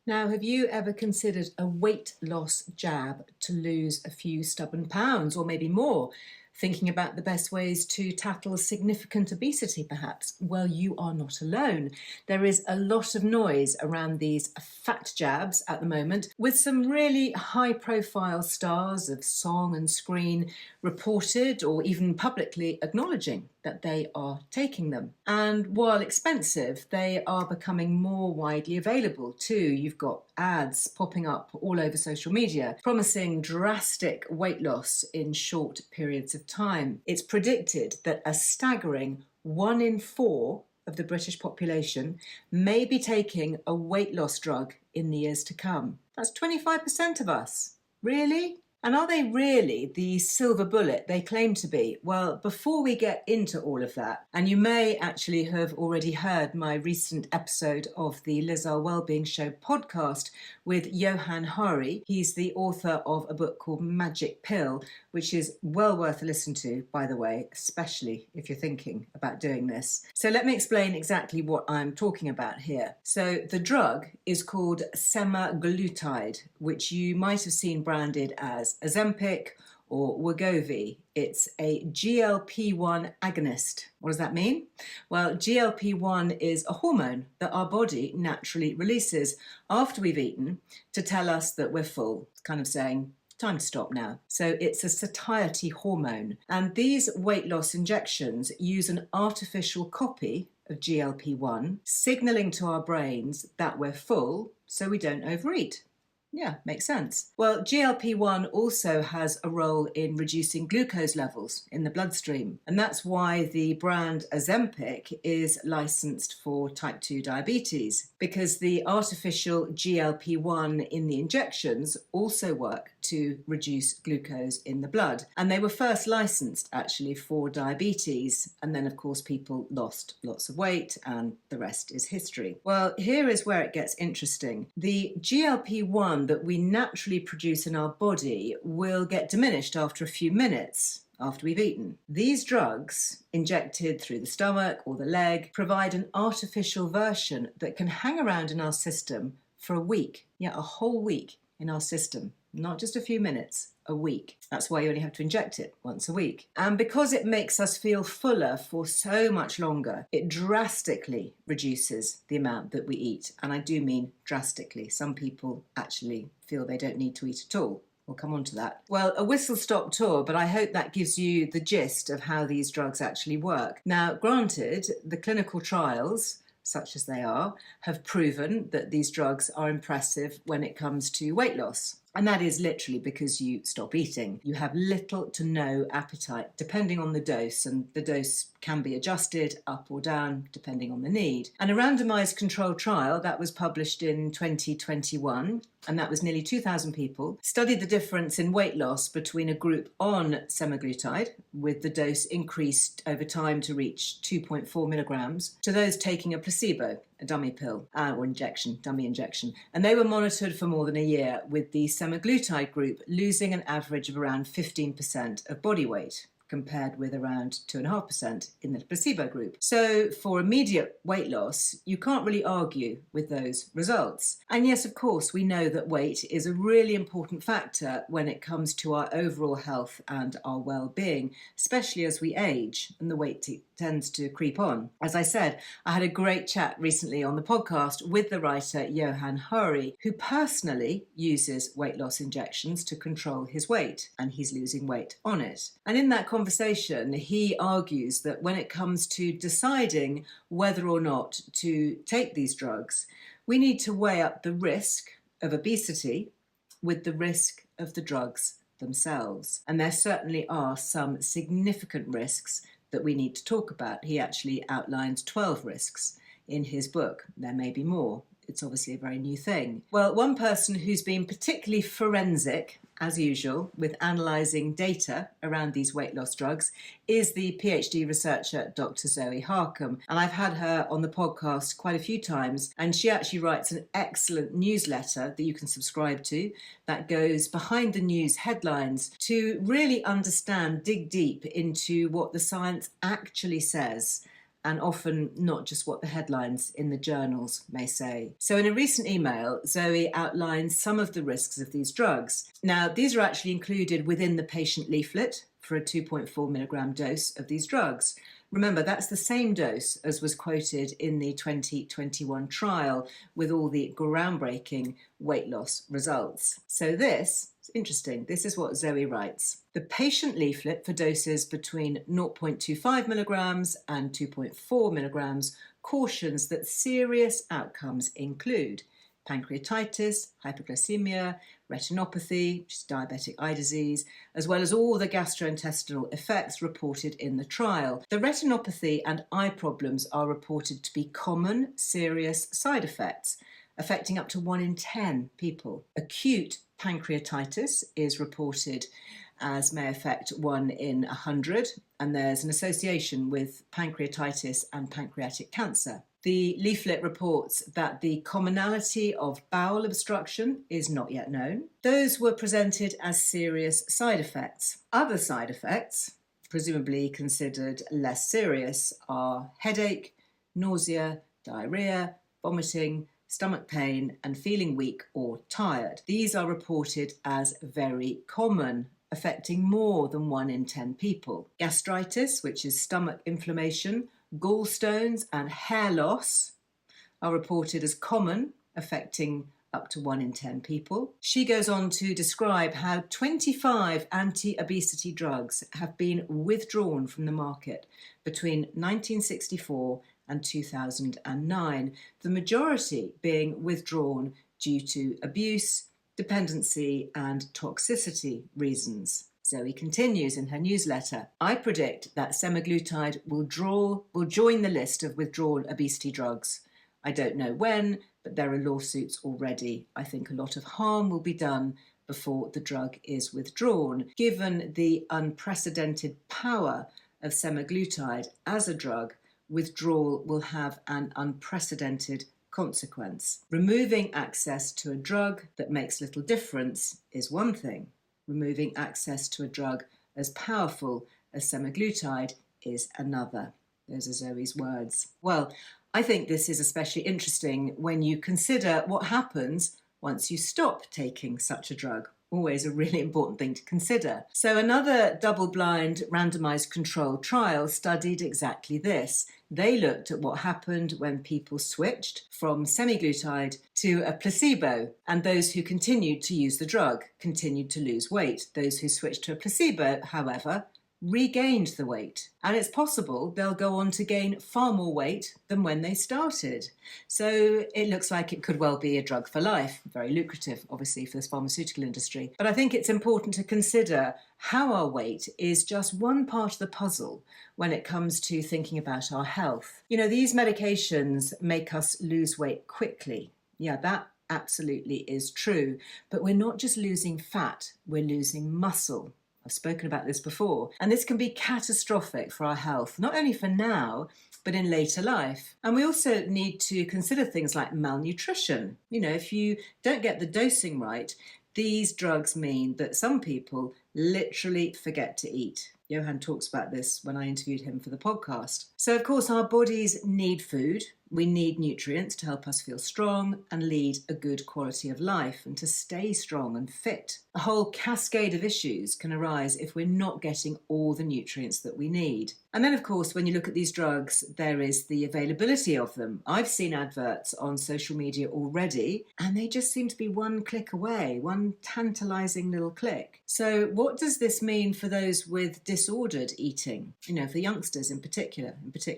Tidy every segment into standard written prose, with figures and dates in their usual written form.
Now, have you ever considered a weight loss jab to lose a few stubborn pounds or maybe more? Thinking about the best ways to tackle significant obesity, perhaps? Well, you are not alone. There is a lot of noise around these fat jabs at the moment, with some really high profile stars of song and screen reported or even publicly acknowledging that they are taking them. And while expensive, they are becoming more widely available too. You've got ads popping up all over social media promising drastic weight loss in short periods of time. It's predicted that a staggering 1 in 4 of the British population may be taking a weight loss drug in the years to come. That's 25% of us. Really? And are they really the silver bullet they claim to be? Well, before we get into all of that, and you may actually have already heard my recent episode of the Earle Wellbeing Show podcast with Johann Hari. He's the author of a book called Magic Pill, which is well worth a listen to, by the way, especially if you're thinking about doing this. So let me explain exactly what I'm talking about here. So the drug is called semaglutide, which you might have seen branded as Ozempic or Wegovy. It's a GLP-1 agonist. What does that mean? Well, GLP-1 is a hormone that our body naturally releases after we've eaten to tell us that we're full. It's kind of saying, time to stop now. So it's a satiety hormone. And these weight loss injections use an artificial copy of GLP-1, signaling to our brains that we're full so we don't overeat. Yeah, makes sense. Well, GLP-1 also has a role in reducing glucose levels in the bloodstream. And that's why the brand Ozempic is licensed for type 2 diabetes, because the artificial GLP-1 in the injections also work to reduce glucose in the blood. And they were first licensed actually for diabetes. And then, of course, people lost lots of weight and the rest is history. Well, here is where it gets interesting. The GLP-1 that we naturally produce in our body will get diminished after a few minutes after we've eaten. These drugs, injected through the stomach or the leg, provide an artificial version that can hang around in our system for a week. Yeah, a whole week in our system. Not just a few minutes, a week. That's why you only have to inject it once a week. And because it makes us feel fuller for so much longer, it drastically reduces the amount that we eat. And I do mean drastically. Some people actually feel they don't need to eat at all. We'll come on to that. Well, a whistle-stop tour, but I hope that gives you the gist of how these drugs actually work. Now, granted, the clinical trials, such as they are, have proven that these drugs are impressive when it comes to weight loss. And that is literally because you stop eating. You have little to no appetite, depending on the dose, and the dose can be adjusted up or down, depending on the need. And a randomized controlled trial that was published in 2021, and that was nearly 2,000 people, studied the difference in weight loss between a group on semaglutide, with the dose increased over time to reach 2.4 milligrams, to those taking a placebo, a dummy pill, or injection, dummy injection. And they were monitored for more than a year, with the semaglutide group losing an average of around 15% of body weight, compared with around 2.5% in the placebo group. So for immediate weight loss, you can't really argue with those results. And yes, of course, we know that weight is a really important factor when it comes to our overall health and our well-being, especially as we age and the weight tends to creep on. As I said, I had a great chat recently on the podcast with the writer Johann Hari, who personally uses weight loss injections to control his weight, and he's losing weight on it. And in that conversation, he argues that when it comes to deciding whether or not to take these drugs, we need to weigh up the risk of obesity with the risk of the drugs themselves. And there certainly are some significant risks that we need to talk about. He actually outlines 12 risks in his book. There may be more. It's obviously a very new thing. Well, one person who's been particularly forensic, as usual, with analysing data around these weight loss drugs is the PhD researcher, Dr. Zoe Harcombe. And I've had her on the podcast quite a few times, and she actually writes an excellent newsletter that you can subscribe to that goes behind the news headlines to really understand, dig deep into what the science actually says and often not just what the headlines in the journals may say. So in a recent email, Zoe outlines some of the risks of these drugs. Now, these are actually included within the patient leaflet for a 2.4 milligram dose of these drugs. Remember, that's the same dose as was quoted in the 2021 trial with all the groundbreaking weight loss results. So this is interesting. This is what Zoe writes. The patient leaflet for doses between 0.25 milligrams and 2.4 milligrams cautions that serious outcomes include pancreatitis, hypoglycemia, retinopathy, which is diabetic eye disease, as well as all the gastrointestinal effects reported in the trial. The retinopathy and eye problems are reported to be common, serious side effects, affecting up to 1 in 10 people. Acute pancreatitis is reported as may affect 1 in 100, and there's an association with pancreatitis and pancreatic cancer. The leaflet reports that the commonality of bowel obstruction is not yet known. Those were presented as serious side effects. Other side effects, presumably considered less serious, are headache, nausea, diarrhea, vomiting, stomach pain, and feeling weak or tired. These are reported as very common, affecting more than 1 in 10 people. Gastritis, which is stomach inflammation, gallstones and hair loss are reported as common, affecting up to 1 in 10 people. She goes on to describe how 25 anti-obesity drugs have been withdrawn from the market between 1964 and 2009, the majority being withdrawn due to abuse, dependency and toxicity reasons. Zoe continues in her newsletter, I predict that semaglutide will join the list of withdrawn obesity drugs. I don't know when, but there are lawsuits already. I think a lot of harm will be done before the drug is withdrawn. Given the unprecedented power of semaglutide as a drug, withdrawal will have an unprecedented consequence. Removing access to a drug that makes little difference is one thing. Removing access to a drug as powerful as semaglutide is another. Those are Zoe's words. Well, I think this is especially interesting when you consider what happens once you stop taking such a drug. Always a really important thing to consider. So another double-blind randomized controlled trial studied exactly this. They looked at what happened when people switched from semaglutide to a placebo, and those who continued to use the drug continued to lose weight. Those who switched to a placebo, however, regained the weight. And it's possible they'll go on to gain far more weight than when they started. So it looks like it could well be a drug for life. Very lucrative, obviously, for this pharmaceutical industry. But I think it's important to consider how our weight is just one part of the puzzle when it comes to thinking about our health. You know, these medications make us lose weight quickly. Yeah, that absolutely is true. But we're not just losing fat, we're losing muscle. I've spoken about this before, and this can be catastrophic for our health, not only for now, but in later life. And we also need to consider things like malnutrition. You know, if you don't get the dosing right, these drugs mean that some people literally forget to eat. Johan talks about this when I interviewed him for the podcast. So, of course, our bodies need food. We need nutrients to help us feel strong and lead a good quality of life and to stay strong and fit. A whole cascade of issues can arise if we're not getting all the nutrients that we need. And then, of course, when you look at these drugs, there is the availability of them. I've seen adverts on social media already, and they just seem to be one click away, one tantalizing little click. So what does this mean for those with disordered eating? You know, for youngsters in particular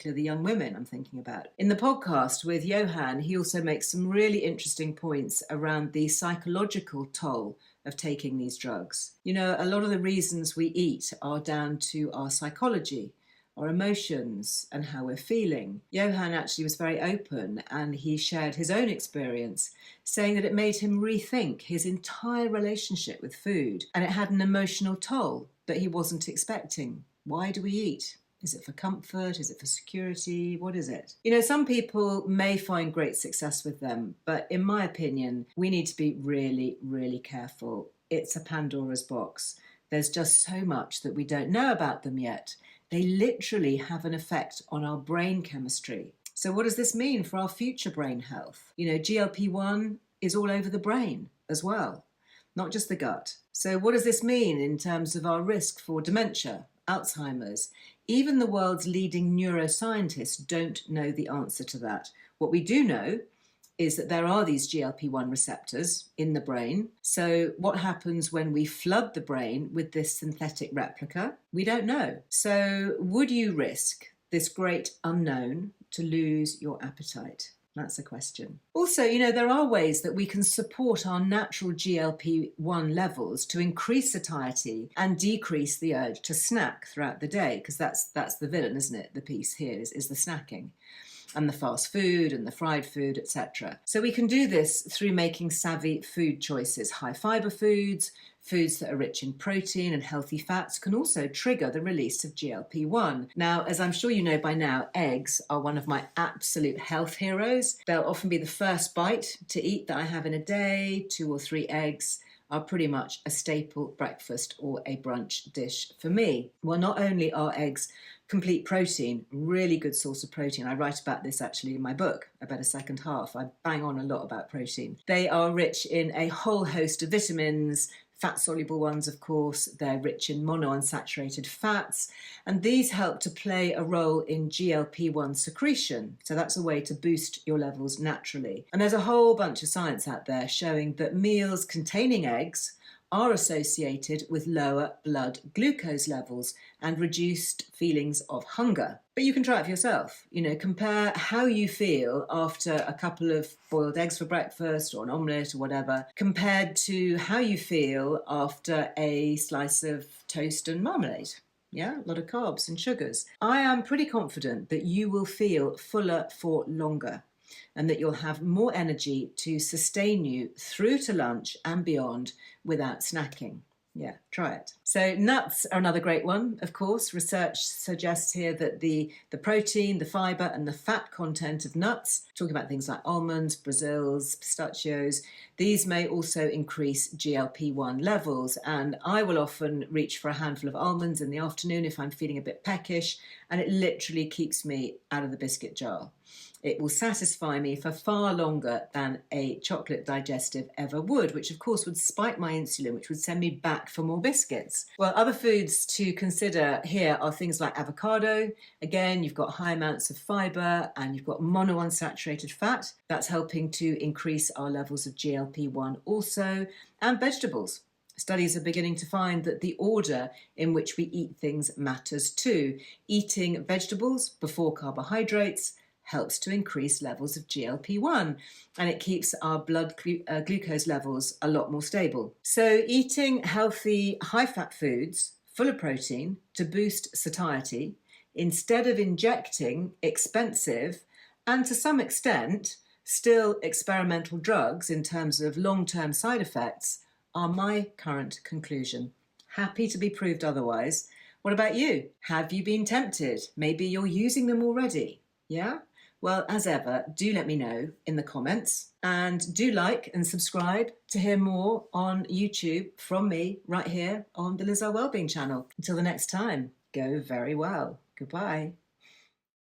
the young women I'm thinking about. In the podcast with Johan, he also makes some really interesting points around the psychological toll of taking these drugs. You know, a lot of the reasons we eat are down to our psychology, our emotions and how we're feeling. Johan actually was very open and he shared his own experience, saying that it made him rethink his entire relationship with food, and it had an emotional toll that he wasn't expecting. Why do we eat? Is it for comfort? Is it for security? What is it? You know, some people may find great success with them, but in my opinion, we need to be really, really careful. It's a Pandora's box. There's just so much that we don't know about them yet. They literally have an effect on our brain chemistry. So what does this mean for our future brain health? You know, GLP-1 is all over the brain as well, not just the gut. So what does this mean in terms of our risk for dementia, Alzheimer's? Even the world's leading neuroscientists don't know the answer to that. What we do know is that there are these GLP-1 receptors in the brain. So what happens when we flood the brain with this synthetic replica? We don't know. So would you risk this great unknown to lose your appetite? That's a question. Also, you know, there are ways that we can support our natural GLP-1 levels to increase satiety and decrease the urge to snack throughout the day, because that's the villain, isn't it? The piece here is the snacking and the fast food and the fried food, etc. So we can do this through making savvy food choices. High fiber foods, foods that are rich in protein and healthy fats can also trigger the release of GLP-1. Now, as I'm sure you know by now, eggs are one of my absolute health heroes. They'll often be the first bite to eat that I have in a day. 2 or 3 eggs are pretty much a staple breakfast or a brunch dish for me. Well, not only are eggs complete protein, really good source of protein. I write about this actually in my book, A Better Second Half. I bang on a lot about protein. They are rich in a whole host of vitamins, fat-soluble ones, of course. They're rich in monounsaturated fats, and these help to play a role in GLP-1 secretion. So that's a way to boost your levels naturally. And there's a whole bunch of science out there showing that meals containing eggs are associated with lower blood glucose levels and reduced feelings of hunger. But you can try it for yourself. You know, compare how you feel after a couple of boiled eggs for breakfast or an omelette or whatever, compared to how you feel after a slice of toast and marmalade. Yeah, a lot of carbs and sugars. I am pretty confident that you will feel fuller for longer, and that you'll have more energy to sustain you through to lunch and beyond without snacking. Yeah, try it. So nuts are another great one, of course. Research suggests here that the protein, the fibre and the fat content of nuts, talking about things like almonds, Brazils, pistachios, these may also increase GLP-1 levels. And I will often reach for a handful of almonds in the afternoon if I'm feeling a bit peckish, and it literally keeps me out of the biscuit jar. It will satisfy me for far longer than a chocolate digestive ever would, which of course would spike my insulin, which would send me back for more biscuits. Well, other foods to consider here are things like avocado. Again, you've got high amounts of fibre and you've got monounsaturated fat. That's helping to increase our levels of GLP-1 also. And vegetables. Studies are beginning to find that the order in which we eat things matters too. Eating vegetables before carbohydrates helps to increase levels of GLP-1, and it keeps our blood glucose levels a lot more stable. So eating healthy, high-fat foods full of protein to boost satiety instead of injecting expensive and to some extent still experimental drugs in terms of long-term side effects are my current conclusion. Happy to be proved otherwise. What about you? Have you been tempted? Maybe you're using them already. Yeah? Well, as ever, do let me know in the comments, and do like and subscribe to hear more on YouTube from me right here on the Earle Wellbeing channel. Until the next time, go very well. Goodbye.